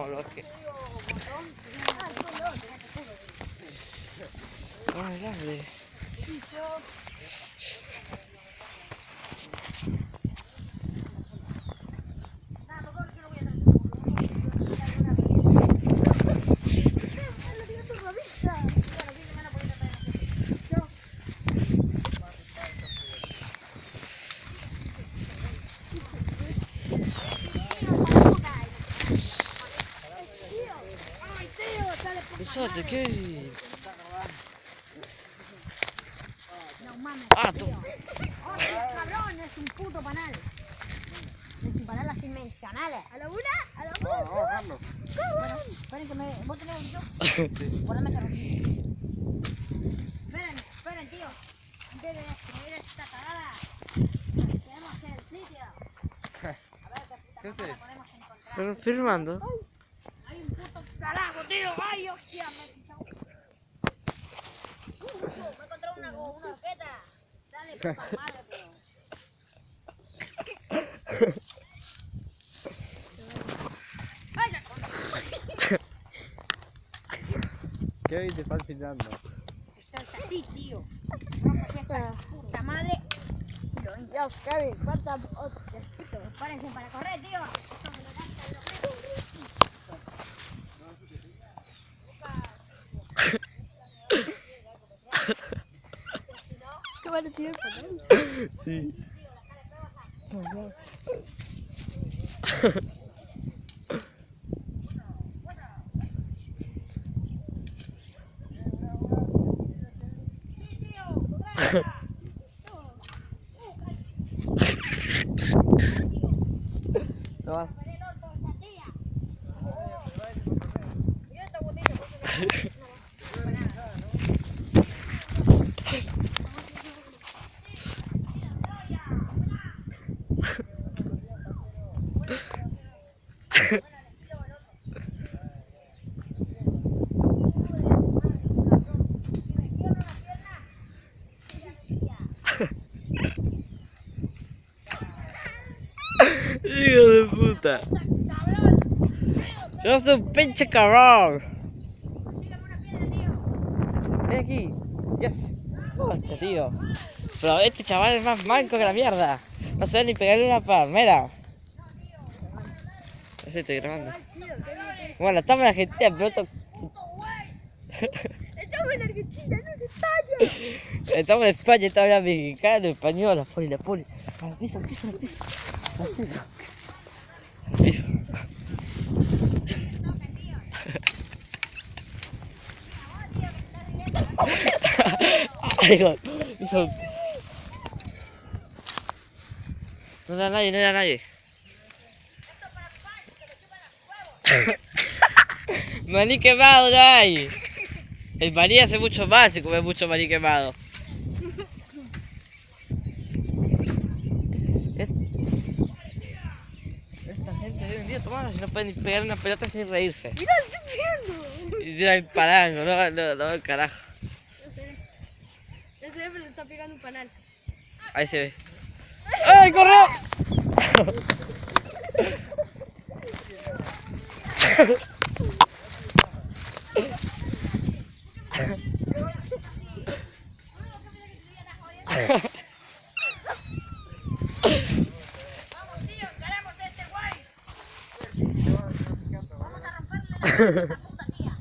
como los que... ¡Ah, grande! Escuchate, Kevin. No mames. Ah, tú. Cabrón, es un puto panal. Es un panal las dimensionales. ¿A la una? ¿A la dos? Vamos a bajarlo. Bueno, esperen que me... ¿Vos tenés yo? Ponedme ese rojito. Esperen, tío. Antes de destruir esta cagada, tenemos el sitio. A ver qué puta cámara podemos encontrar. Pero firmando. Hay un puto carajo, tío. Ay, hostia, me he pisado. Me he encontrado una horqueta. Dale, puta madre, tío. Vaya, Kevin te está filmando. esto es así, tío. Rompes esta puta madre. Dios, Kevin, falta hostias. Párense para correr, tío. Esto me lo gastan los ¿qué van a decir? Sí. No va. Hijo de puta. Yo soy un pinche cabrón. Ven aquí. Yes. Hostia, tío. Pero este chaval es más manco que la mierda. No sabe ni pegarle una palmera. Así estoy grabando. Bueno, estamos en Argentina, pero esto... Estamos en Argentina, no en España. Estamos en España, estamos en mexicano, español, la poli. Al piso, al piso, al piso. Al piso. Al piso. Ay, hijo. No era nadie, no era nadie. Maní quemado no hay. El maní hace mucho más, se come mucho maní quemado. Esta gente de hoy en día tomando, si no pueden ni pegar una pelota sin reírse. Mira, estoy viendo. Y ya el parango, no, carajo. No se ve, pero le está pegando un panal. Ahí se ve. ¡Ay, corrió! Vamos, tío, encaramos a este guay. Vamos a romperle la puta tía.